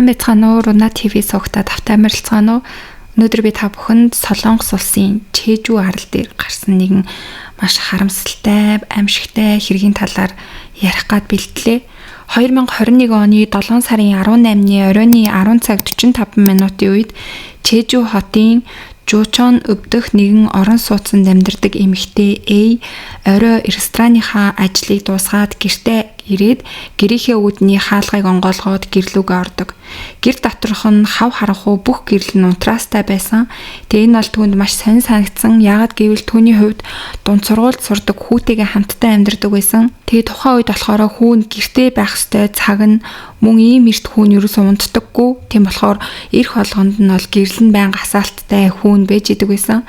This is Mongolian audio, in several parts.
Сайн байцгаана уу? Руна ТV суугтаа тавтай амарлцгаана уу? Өнөөдөр би та бүхэнд Солонгос улсын Чежүү арал дээр гарсан нэгэн маш харамсалтай, аимшигтай хэргийн талаар ярих гад бэлтлээ. 2021 оны 7 сарын 18-ны оройн 10 цаг 45 минутын үед Чежүү хотын Жучон өвдөх нэгэн орон сууцнд амьдардаг эмэгтэй орой рестораныхаа ажлыг дуусгаад гэртээ ирээд гэрийнхээ үүдний хаалгыг онгоолгоод гэрлүүгээ ордог. Гэр доторх нь хав харанхуй бүх гэрэл нь унтраастай байсан. Тэгээ энэ бол түүнд маш сонир санагдсан. Яагаад гэвэл түүний хувьд дунд сургуульд сурдаг хүүтэйгээ хамтдаа амьдардаг байсан. Тэгээ тухайн үед болохоор хүүн гэртээ байх ёстой цаг нь мөн ийм эрт хүүн ерөөсөө унтдаггүй. Тийм болохоор эрх болгонд нь бол гэрэл нь байнга асаалттай хүүн байж идэг байсан.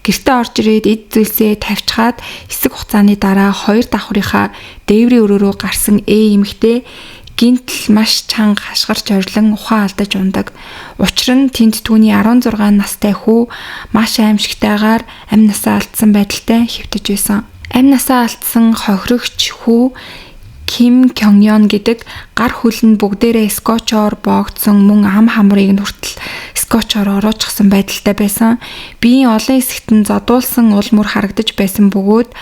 Гэртээ орж ирээд эд зүйлсээ тавьчихад хэсэг хугацааны дараа хоёр давхрынхаа дээврийн өрөөрөө гарсан эмэгтэй гинтл маш чанга хашгирч орилон ухаан алдаж ундаг. Учир нь тэнд түүний 16 настай хүү маш аимшигтайгаар амь насаа алдсан байдалтай хэвтэж байсан. Амь насаа алдсан хохирогч хүү Ким Кёнгён гэдэг гар хөл нь бүгдээрээ скотчоор боогдсон мөн ам хамрыг нь хүртэл скотчоор оруулчихсан байдалтай байсан. Биеийн олон хэсэгт нь зодуулсан ул мөр харагдаж байсан бөгөөд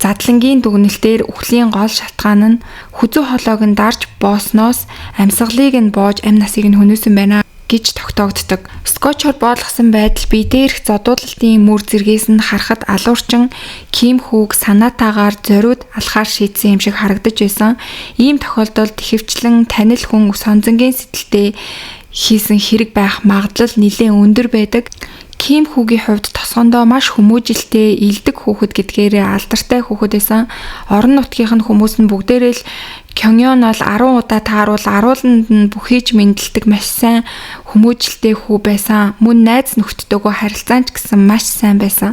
задлангийн дүгнэлтээр үхлийн гол шалтгаан нь хүзүү хоолойг нь дарж боосноос амьсгалыг нь боож амь насыг нь хөнөөсөн байна гэж тогтоогддог. Скотчоор боолгосон байдал бие дээрх зодуулалтын мөр зэргээс нь харахад алуурчин Ким хүүг санаатаагаар зориуд алхаар шийдсэн юм шиг харагдаж байсан. Ийм тохиолдолд ихэвчлэн танил хүн сонзонгийн сэтэлтэй хийсэн хэрэг байх магадлал нэлээд өндөр байдаг. Ким хүүгийн хувьд тосгондоо маш хүмүүжилтэй илдэг хүүхэд гэдгээрээ алдартай хүүхэд байсан. Орон нутгийн хүмүүс нь бүгдээрээ л Кёнгён бол 10 удаа тааруул арууланд нь бүхийж мэндэлдэг маш сайн хүмүүжилтэй хүү байсан. Мөн найз нөхдөдөө харилцаанч гэсэн маш сайн байсан.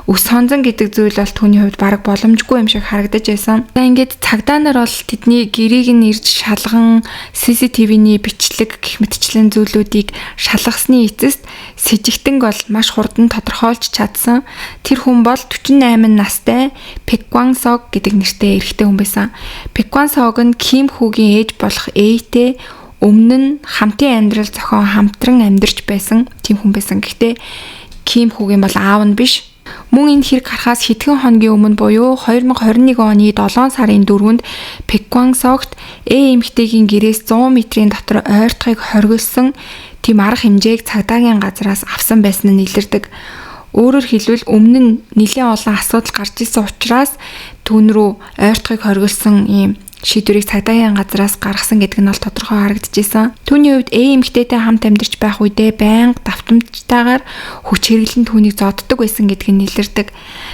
Өс сонзон гэдэг зүйл бол түүний хувьд бараг боломжгүй юм шиг харагдаж байсан. Ингээд цагдаа нар бол тэдний гэрийг нь ирж шалган CCTV-ний бичлэг гэх мэтчлэн зүйлүүдийг шалгасны эцэст сэжигтэн бол маш хурдан тодорхойлж чадсан. Тэр хүн бол 48 настай Пэкван Сог гэдэг нэртэй эрэгтэй хүн байсан. Пэкван Сог Ким хүүгийн ээж болох Эйтэй өмнө нь хамтын амьдрал зохион хамтран амьдарч байсан тийм хүн байсан. Гэхдээ Ким хүүгийн бол аав нь биш. Мөн энэ хэрэг гарахаас хэдхэн хоногийн өмнө буюу 2021 оны 7 сарын 4-нд Пэкван Согт эмэгтэйгийн гэрээс 100 метрийн дотор ойртохыг хоригдсон тийм арга хэмжээг цагдаагийн газраас авсан байсан нь илэрдэг. Өөрөөр хэлбэл өмнө нь нэлээд олон асуудал гарч ирсэн учраас түүн рүү ойртохыг хоригдсон ийм шийдвэрийг цагдаагийн газраас гаргасан гэдэг нь бол тодорхой харагдчихсан. Түүний хувьд эмэгтэйтэй хамт амьдарч байх үедээ байнга давтамжтайгаар хүч хэрэглэн түүнийг зодддог байсан гэдэг нь илэрдэг.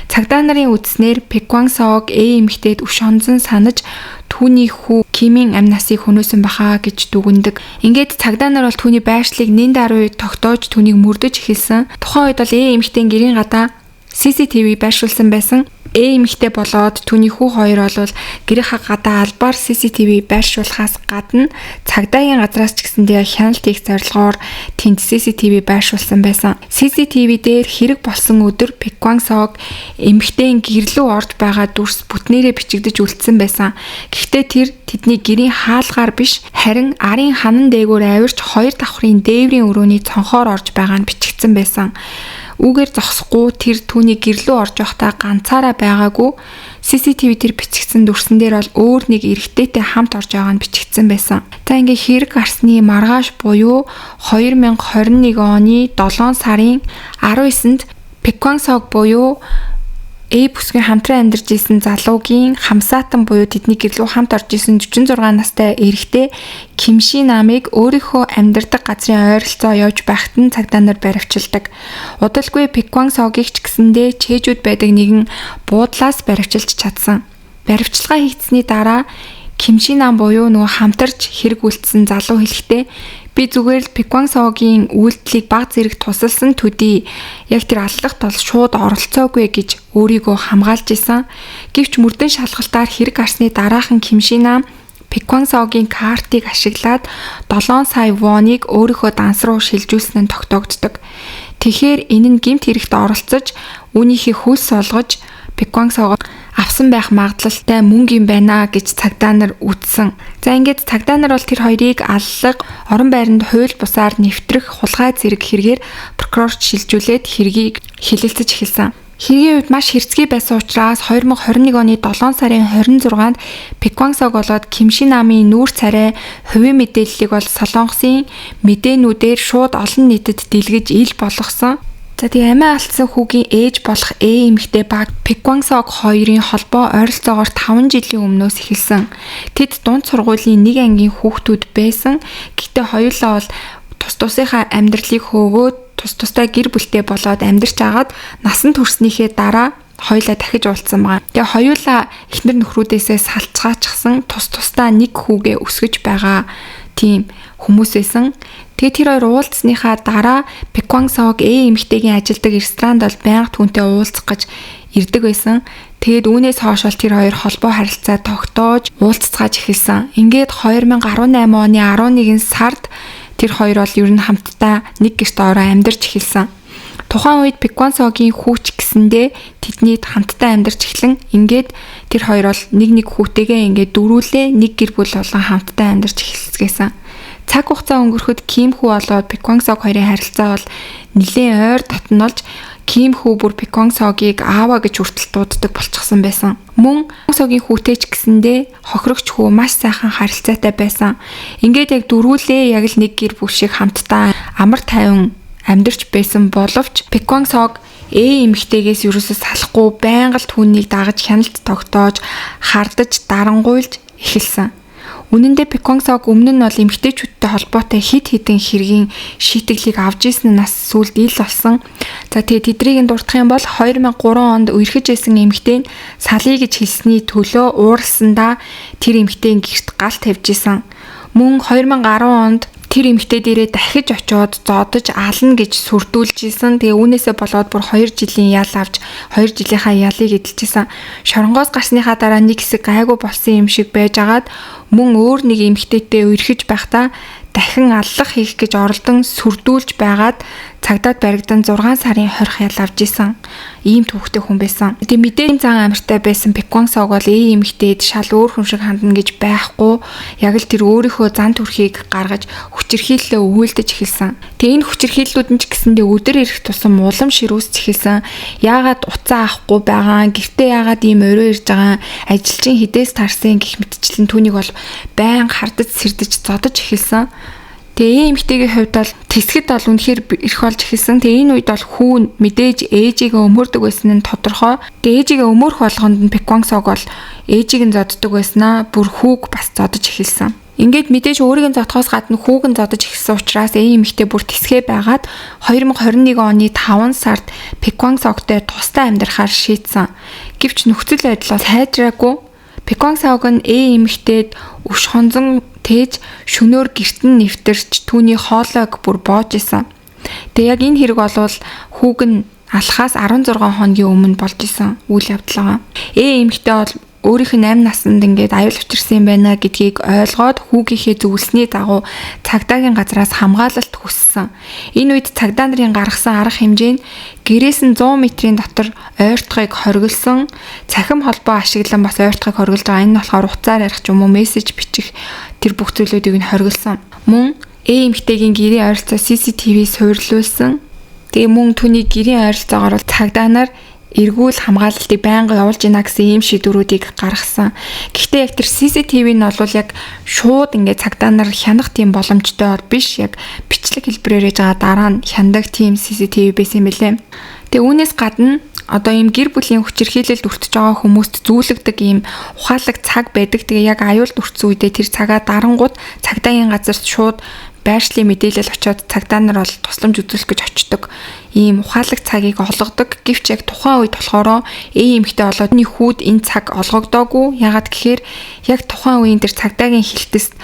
Цагдаа нарын үзснээр Пэкван Сог эмэгтэйд өш онзон санаж түүний хүү Кимийн амь насыг хөнөөсөн бахаа гэж дүгнэдэг. Ингээд цагдаа нар бол түүний байршлыг нэн даруй тогтоож түүнийг мөрдөж эхэлсэн. Тухайн үед бол эмэгтэй гэрийн гадаа CCTV байршуулсан байсан. Эмэгтэй болоод түүний хүү хоёр бол гэрийнхаа гадаа албаар CCTV байршуулахаас гадна цагдаагийн газраас ч гэсэндээ хяналт хийх зорилгоор тэнд CCTV байршуулсан байсан. CCTV дээр хэрэг болсон өдөр Пэкван Сог эмэгтэйн гэрлүү орж байгаа дүрс бүтнээрээ бичигдэж үлдсэн байсан. Гэхдээ тэр тэдний гэрийн хаалгаар биш харин арын ханан дээгүүр авирч хоёр давхрын дээврийн өрөөний цонхоор орж байгаа нь бичигдсэн байсан. Үүгээр зогсохгүй тэр түүний гэрлүү орж явахдаа ганцаараа байгаагүй. CCTV дээр бичигдсэн дүрсэн дээр бол өөр нэг эрэгтэйтэй хамт орж байгаа нь бичигдсэн байсан. За ингээ хэрэг гарсны маргааш буюу 2021 оны 7 сарын 19-нд Пэкван Сог буюу бүсгийн хамтран амьдарч исэн залуугийн хамсаатан буюу тэдний гэрлүү хамт орж исэн 46 настай эрэгтэй Кимши намыг өөрийнхөө амьдардаг газрын ойролцоо явж байхад нь цагдаа нар баривчилдаг. Удалгүй Пэкван Согыг ч гэсэндээ Чежүүд байдаг нэгэн буудлаас баривчилж чадсан. Баривчилгаа хийгдсэний дараа Кимши нам буюу нөгөө хамтарч хэрэг үлдсэн залуу хэлэхдээ би зүгээр л Пэкван Соггийн үйлдэлийг баг зэрэг тусалсан төдий яг тэр аллах тол шууд оролцоогүй гэж өөрийгөө хамгаалж исэн. Гэвч мөрдөн шалгалтаар хэрэг гарсны дараахан Кимши нам Пэкван Соггийн картыг ашиглаад 7 сая воныг өөрийнхөө данс руу шилжүүлсэн нь тогтоогддог. Тэгэхээр энэ нь гэмт хэрэгт оролцож үүнийхээ хөлс олгож Пэкван Согоо авсан байх магадлалтай мөнгө юм байна гэж цагдаа нар үзсэн. За ингээд цагдаа нар бол тэр хоёрыг аллах, орон байранд хууль бусаар нэвтрэх хулгай зэрэг хэрэгээр прокурорт шилжүүлээд хэргийг хилэлцэж эхэлсэн. Хэргийн үед маш хэрцгий байсан учраас 2021 оны 7 сарын 26-нд Пеквангсог болоод Кимши намын нүүр царай хувийн мэдээллийг бол Солонгосын мэдээнүүдээр шууд олон нийтэд дэлгэж ил болгосон. За тэгээ амиа алдсан хүүгийн ээж болох эмэгтэй баг Пеквангсог хоёрын холбоо ойролцоогоор 5 жилийн өмнөөс эхэлсэн. Тэд дунд сургуулийн нэг ангийн хүүхдүүд байсан. Гэхдээ хоёулаа бол тус тусынхаа амьдралыг хөөгөөд тустай гэр бүлтэй болоод амьдарч агаад насан туршнийхээ дараа хоёулаа дахиж уулзсан байгаа. Тэгээ хоёулаа эхнэр нөхрүүдээсээ салцгаачихсан тусдаа нэг хүүгээ өсгөж байгаа тийм хүмүүс байсан. Тэгээ тэр хоёр уулзсныхаа дараа Пеквангсог эмэгтэйгийн ажилдаг ресторанд бол байнга түүнтэй уулзах гэж ирдэг байсан. Тэгээд үүнээс хойш тэр хоёр холбоо харилцаа тогтоож уулзцааж эхэлсэн. Ингээд 2018 оны 11 сард тэр хоёр бол ер нь хамтдаа нэг гэрт ороо амьдарч эхэлсэн. Тухайн үед Пеквангсогийн хүүч гэсэндээ тэдний хамтдаа амьдарч эхлэн ингээд тэр хоёр бол нэг хүүтэйгээ ингээд дөрүүлээ нэг гэр бүл болгон хамтдаа амьдарч эхэлсэн. Цаг хугацаа өнгөрөхөд Ким хүү болоод Пеквангсог хоёрын харилцаа бол нэлээд ойр дотнолж Ким хүү бүр Пеквангсогийг аава гэж хүртэл дууддаг болчихсон байсан. Мөн Пеквангсогийн хүүтэй ч гэсэндээ хохирогч хүү маш сайхан харилцаатай байсан. Ингээд яг дөрүүлээ яг л нэг гэр бүл шиг хамтдаа амар тайван амьдарч байсан боловч Пеквангсог эмэгтэйгээс ерөөсөө салахгүй байнга л түүнийг дагаж хяналт тогтоож хардаж дарангуйлж эхэлсэн. Үнэн дээр Пеквангсог өмнө нь бол эмэгтэйчүүдтэй холбоотой хид хідэн хэргийн шийтгэлийг авч ирсэн нас сүүлд ил болсон. За тэгээ тэдрийг дурдах юм бол 2003 онд үерхэж байсан эмэгтэй нь салъя гэж хэлсний төлөө ууралсандаа тэр эмэгтэй гэрт гал тавьж исэн. Мөн 2010 онд тэр эмэгтэй дээрээ дахиж очиод зодож ална гэж сүрдүүлж исэн. Тэгээ үүнээсээ болоод бүр 2 жилийн ял авч 2 жилийнхаа ялыг эдэлжсэн. Шоронгоос гарсныхаа дараа нэг хэсэг гайгүй болсон юм шиг байжгаад мөн өөр нэг эмэгтэйтэй үерхэж байхдаа дахин аллах хийх гэж оролдон сүрдүүлж байгаад цагдаад баригдан 6 сарын 20 ял авж исэн. Ийм төвхтэй хүн байсан. Тэгээ мэдээний зан амартай байсан Пеквангсог бол эмэгтэйд шал өөр хүн шиг хандна гэж байхгүй. Яг л тэр өөрийнхөө зан төрхийг гаргаж хүчирхийллээ өвөлдөж эхэлсэн. Тэгээ энэ хүчирхийллүүд нь ч гэсэндээ өдөр ирэх тусам улам ширүүсч эхэлсэн. Яагаад уцаа авахгүй байгаа, гэртээ яагаад ийм орой ирж байгаа, ажилчин хідээс тарсан гэх мэтчлэн түүнийг бол байнга хардаж сэрдэж зодож эхэлсэн. Тэгээ эмэгтэйгийн хувьд бол тэсгэд бол үнэхээр ирэх болж эхэлсэн. Тэгээ энэ үед бол хүүн мэдээж ээжигээ өмөрдөг байсан нь тодорхой. Тэгээ ээжигээ өмөрөх болгонд нь Пеквангсог бол ээжийг нь зоддог байснаа бүр хүүг бас зодож эхэлсэн. Ингээд мэдээж өөрийг нь зодохоос гадна хүүг нь зодож эхэлсэн учраас эмэгтэй бүр тэсгэ байгаад 2021 оны 5 сард Пеквангсогтой тусдаа амьдрахаар шийдсэн. Гэвч нөхцөл байдал сайжраагүй. Пеквангсог нь эмэгтэйд өш хонзон тээж шөнөөр гэрт нь нэвтэрч түүний хоолойг бүр боож исэн. Тэгээ яг энэ хэрэг болвол хүүг нь алхахаас 16 хоногийн өмнө болж исэн үйл явдал байгаа. Эмэгтэй бол өөрийнх нь 8 наснд ингээд аюул учирсан юм байна гэдгийг ойлгоод хүүгийнхээ зөвлөсний дагуу цагдаагийн газраас хамгаалалт хүссэн. Энэ үед цагдаа нарын гаргасан арга хэмжээ нь гэрээс нь 100 метрийн дотор ойртгыг хориглосон, цахим холбоо ашиглан бас ойртгыг хориглож байгаа. Энэ нь болохоор утсаар ярих ч юм уу мессеж бичих тэр бүх зүйлүүдийг нь хориглосон. Мөн эмэгтэйгийн гэрийн ойролцоо CCTV суйрлуулсан. Тэгээ мөн түүний гэрийн ойролцоогоор цагдаа нар эргүүл хамгаалалтыг байнга явуулж гинэ гэсэн ийм шийдвэрүүдийг гаргасан. Гэхдээ яг тэр CCTV нь бол яг шууд ингээд цагдаа нар хянах тийм боломжтой биш. Яг бичлэг хэлбэрээр ээж байгаа дараа нь хяндаг тийм CCTV байсан юм билээ. Тэгээ үүнээс гадна одоо ийм гэр бүлийн хүчирхийлэлд өртөж байгаа хүмүүст зүүлэгдэг ийм ухаалаг цаг байдаг. Тэгээ яг аюулд өртсөн үедээ тэр цагаа дарангууд цагдаагийн газарт шууд байршлын мэдээлэл очиод цагдаа нар бол тусламж үзүүлэх гэж очдог. Ийм ухаалаг цагийг олгодог. Гэвч яг тухайн үед болохоор эмэгтэй болоод энэ хүүд энэ цаг олгогдоогүй. Ягаад гэхээр яг тухайн үеийн тэр цагдаагийн хилтэс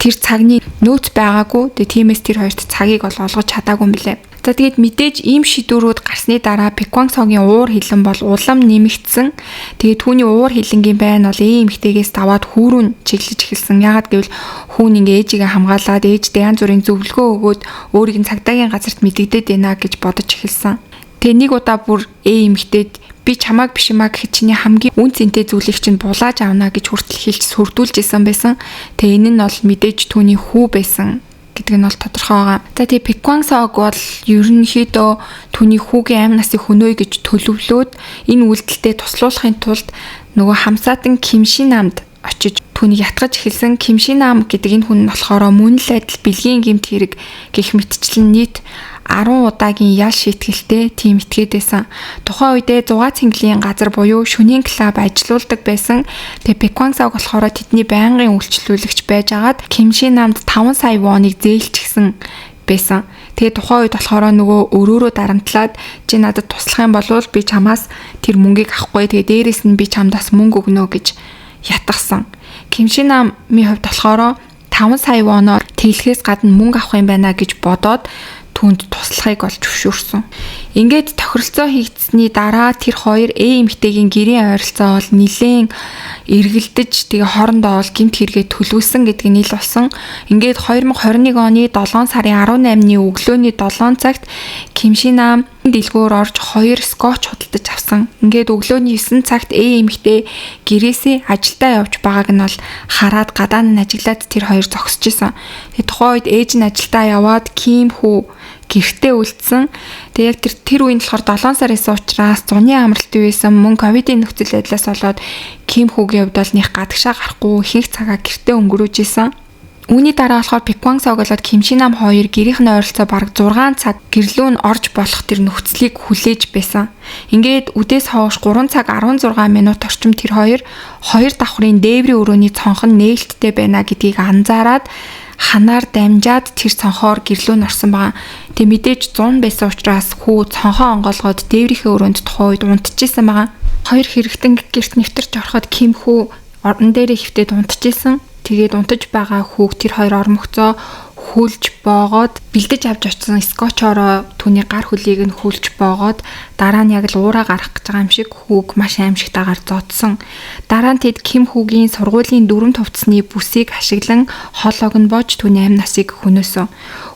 тэр цагны нөөц байгаагүй. Тэгээ тиймээс тэр хоёрт цагийг олгож чадаагүй юм билээ. За тэгээд мэдээж ийм шийдвэрүүд гарсны дараа Пеквангсогийн уур хилэн бол улам нэмэгдсэн. Тэгээд түүний уур хилэнгийн байн бол эмэгтэйгээс даваад хүүрүүн чиглэж эхэлсэн. Ягаад гэвэл хүүн ингээ ээжигээ хамгаалаад ээждээ янз бүрийн зөвлөгөө өгөөд өөрийг нь цагдаагийн газарт мэдэгдээд байна гэж бодож эхэлсэн. Тэгээ нэг удаа бүр эмэгтэйд Би чамааг биш юмаа гэхэд чиний хамгийн үн цэнтэй зүйлийг чинь булааж авна гэж хүртэл хэлж сүрдүүлж исэн байсан. Тэгээ энэ нь бол мэдээж түүний хүү байсан гэдэг нь бол тодорхой байгаа. За тэгээ Пеквангсог бол ерөнхийдөө түүний хүүгийн амь насыг хөнөөе гэж төлөвлөөд энэ үйлдэлтэд туслуулахын тулд нөгөө хамсаатан Кимшинамд очиж түүнийг ятгаж эхэлсэн. Кимшинам гэдэг энэ хүн нь болохоор мөн л адил бэлгийн гэмт хэрэг гэх мэтчлэн нийт 10 удаагийн ял шийтгэлтэй тим итгээд байсан. Тухайн үедээ 6 цэнгэлийн газар буюу шөнийн клуб ажилуулдаг байсан. Тэгээ Пеквангсог болохоор тэдний байнгын үйлчлүүлэгч байжгаад Кимшинамд 5 сая воныг зээлчихсэн байсан. Тэгээ тухайн үед болохоор нөгөө өрөөрөө дарамтлаад чи надад туслах юм бол би чамаас тэр мөнгийг авахгүй. Тэгээ дээрэс нь би чамдаас мөнгө өгнө гэж ятгсан. Кимшинамын хувьд болохоор 5 сая воноор тэглэхээс гадна мөнгө авах юм байна гэж бодоод түүнд туслахыг олж зөвшөөрсөн. Ингээд тохиролцоо хийгдсэний дараа тэр хоёр эмэгтэйгийн гэрийн ойролцоо бол нилээн эргэлдэж тэгээ хоорондоо бол гэмт хэрэгээ төлөвлөсөн гэдэг нь ил болсон. Ингээд 2021 оны 7 сарын 18-ны өглөөний 7 цагт Кимшинам дэлгүүр орж 2 скотч худалдаж авсан. Ингээд өглөөний 9 цагт эмэгтэй гэрээсээ ажилдаа явж байгааг нь бол хараад гадаа нь ажиглаад тэр хоёр зогсож исэн. Тэгээ тухайн үед ээж нь ажилдаа яваад Ким хүү гэртээ үлдсэн. Тэгээ яг тэр үеийн болохоор 7 сар байсан учраас зуны амралт байсан. Мөн ковидын нөхцөл байдлаас болоод Ким хүүгийн хувьд бол нэг гадагшаа гарахгүй ихэнх цагаа гэртээ өнгөрөөж исэн. Үүний дараа болохоор Пеквангсог болоод Кимшинам хоёр гэрийнх нь ойролцоо бараг 6 цаг гэрлүү нь орж болох тэр нөхцөлийг хүлээж байсан. Ингээд үдээс хойш 3 цаг 16 минут орчим тэр хоёр давхрын дээврийн өрөөний цонхон нээлттэй байна гэдгийг анзаараад ханаар дамжаад тэр цонхоор гэрлүү нь орсон байгаа. Тэг мэдээж 100 байсан учраас хүү цонхоо онгоолгоод дээврийнхээ өрөөнд тухайн үед унтчихсан байгаа. Хоёр хэрэгтэн гэрт нэвтэрч ороход Ким хүү орон дээрээ хөвтөд унтчихсан. Тэгээд унтаж байгаа хүүг тэр хоёр ормогцоо хүлж боогоод бэлдэж авч очсон скотчороо түүний гар хөлийг нь хүлж боогоод дараа нь яг л уураа гарах гэж байгаа юм шиг хүүг маш аимшигтайгаар зодсон. Дараа нь тэд Ким хүүгийн сургуулийн дүрм тувцсны бүсийг ашиглан хол огнбож түүний амь насыг хөнөөсөн.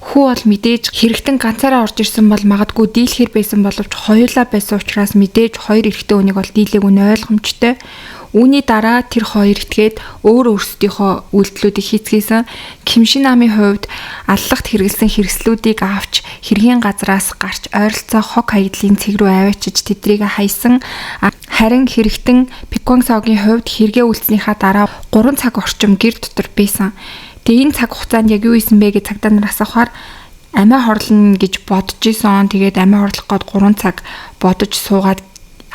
Хүү бол мэдээж хэрэгтэн ганцаараа орж ирсэн бол магадгүй дийлэхэр байсан боловч хоёулаа байсан учраас мэдээж хоёр эрэгтэй хүнийг бол дийлээг нь ойлгомжтой. Үүний дараа тэр хоёр итгээд өөрсдийнхөө үйлдэлүүдийг хийцгээсэн. Кимшинамын хувьд аллагт хэрэгэлсэн хэрэгслүүдийг авч хэргийн газраас гарч ойролцоо хог хаягдлын цэг рүү аваачиж тэдрийг хайсан. Харин хэрэгтэн Пеквангсогийн хувьд хэрэгээ үйлснийхаа дараа 3 цаг орчим гэр дотор байсан. Тэгээ энэ цаг хугацаанд яг юу исэн бэ гэж цагдаа нар асуухаар амиа хорлно гэж бодож исэн. Тэгээд амиа хорлох гээд 3 цаг бодож суугаад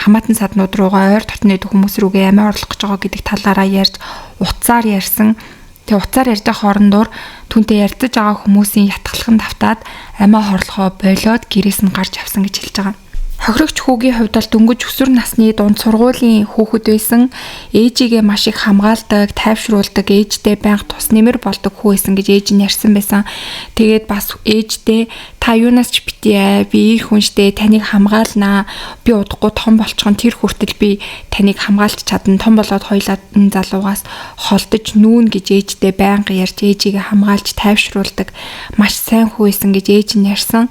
хамаатан саднууд руугаа ойр дотны хүмүүс рүүгээ амиа орлох гэж байгаа гэдэг талаараа ярьж утсаар ярьсан. Тэгээ утсаар ярьж байгаа хоорондоор түүнтэй ярьдаж байгаа хүмүүсийн ятгалхан давтаад амиа хорлохоо болоод гэрээс нь гарч авсан гэж хэлж байгаа. Хохирогч хүүгийн хувьд бол дөнгөж өсвөр насны дунд сургуулийн хүүхэд байсан. Ээжигээ маш их хамгаалдаг, тайвшруулдаг, ээжтэй байнга тус нэмэр болдог хүү байсан гэж ээж нь ярьсан байсан. Тэгээд бас ээжтэй та юунаас ч битээ, би их хүнштэй, таныг хамгаалнаа. Би удахгүй том болчихон тэр хүртэл би таныг хамгаалж чадна. Том болоод хоёулаа энэ залуугаас холдож нүүн гэж ээжтэй байнга ярьж ээжигээ хамгаалж тайвшруулдаг маш сайн хүү байсан гэж ээж нь ярьсан.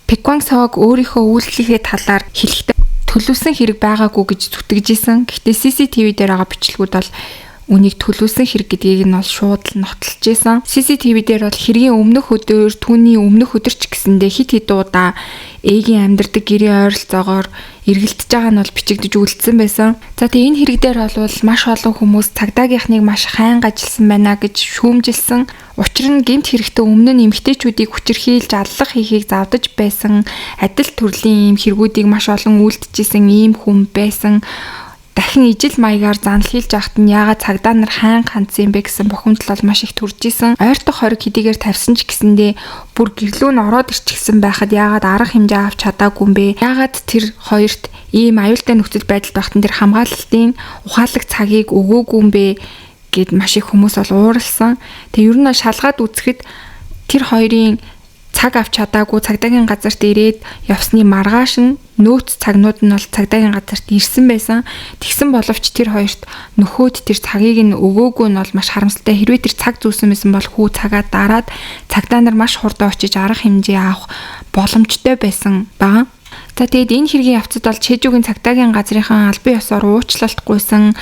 Пеквангсог өөрийнхөө үйлдэлийнхээ талаар хэлэхдээ төлөвсөн хэрэг байгаагүй гэж зүтгэж исэн. Гэхдээ CCTV дээр байгаа бичлэгүүд бол үнийг төлөвсөн хэрэг гэдгийг нь бол шууд л нотолж исэн. CCTV дээр бол хэргийн өмнөх өдөр, түүний өмнөх өдөр ч гэсэндээ хит хит удаа ээгийн амьдардаг гэрийн ойролцоогоор эргэлдэж байгаа нь бол бичигдэж үлдсэн байсан. За тэгээ энэ хэрэг дээр бол маш олон хүмүүс цагдаагийнхныг маш хайнга ажилласан байна гэж шүүмжилсэн. Учир нь гэмт хэрэгтэй өмнө нь эмэгтэйчүүдийг хүчирхийлж аллах хийхийг завдаж байсан. Адил төрлийн ийм хэрэгүүдийг маш олон үлдчихсэн ийм хүн байсан. Дахин ижил маягаар занлхийлж авахт нь яагаад цагдаа нар хайнга хандсан юм бэ гэсэн бохомдол бол маш их төрж исэн. Ойртох хориг хэдийгээр тавьсан ч гэсэндээ бүр гэрлүү нь ороод ирчихсэн байхад яагаад арга хэмжээ авч чадаагүй юм бэ? Яагаад тэр хоёрт ийм аюултай нөхцөл байдалд байхад тэр хамгаалалтын ухаалаг цагийг өгөөгүй юм бэ гэд маш их хүмүүс бол ууралсан. Тэгээ ер нь шалгаад үзэхэд тэр хоёрын цаг авч чадаагүй цагдаагийн газарт ирээд явсны маргааш нь нөөц цагнууд нь бол цагдаагийн газарт ирсэн байсан. Тэгсэн боловч тэр хоёрт нөхөд тэр цагийг нь өгөөгүй нь бол маш харамсалтай. Хэрвээ тэр цаг зүүсэн байсан бол хүү цагаа дараад цагдаа нар маш хурдан очиж арга хэмжээ авах боломжтой байсан баг. За тэгээд энэ хэргийн явцад бол Чэжүүгийн цагдаагийн газрынхан албан ёсоор уучлалт гуйсан,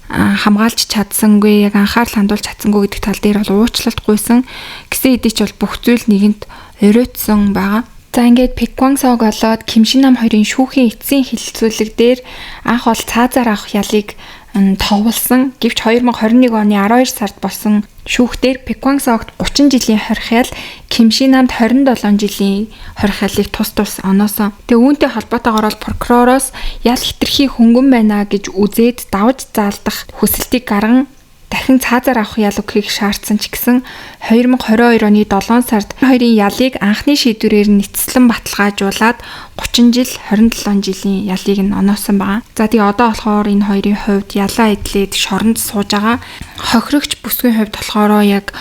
хамгаалж чадсангүй, яг анхаарал хандуулж чадсангүй гэдэг тал дээр бол уучлалт гуйсан. Гэсэн хэдий ч бол бүх зүйл нэгэнт оройтсон байгаа. За ингээд Пэквангсог болоод Ким Шин нам хоёрын шүүхийн эцсийн хэлэлцүүлэг дээр анх бол цаазаар авах ялыг товлсон. Гэвч 2021 оны 12 сард болсон шүүхтэр Пэквангсогт 30 жилийн хорхиал, Ким Шин намд 27 жилийн хорхиалыг тус оноосон. Тэгээ үүнтэй холбоотойгоор прокуророос ял хэтэрхий хөнгөн байна гэж үзээд давж заалдах хүсэлтийг гарган дахин цаазаар авах ял өгөхийг шаардсан ч гэсэн 2022 оны 7 сард хоёрын ялыг анхны шийдвэрээр нэцэслэн баталгаажуулаад 30 жил 27 жилийн ялыг нь оноосон байгаа. За тэгээ одоо болохоор энэ хоёрын хувьд ялаа эдлээд шоронд сууж байгаа. Хохирогч бүсгийн хувьд болохоор яг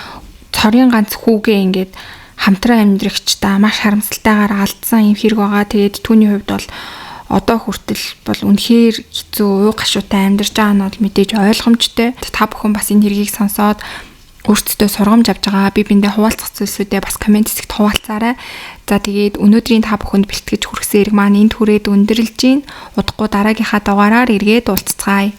цорын ганц хүүгээ ингээд хамтран амьдрагчдаа маш харамсалтайгаар алдсан юм хэрэг байгаа. Тэгээд түүний хувьд бол одоо хүртэл бол үнэхээр хэцүү, уу гашуутай амьдарч байгаа нь бол мэдээж ойлгомжтой. Та бүхэн бас энэ хэргийг сонсоод өөрсдөө сургамж авч байгаа. Би биндээ хуваалцах зүйлсүүдээ бас комент хэсэгт хуваалцаарай. За тэгээд өнөөдрийн та бүхэнд бэлтгэж хүргэсэн хэрэг маань энд хүрээд өндөрлж гин. Удахгүй дараагийнхаа дугаараар эргээд уулзцгаая.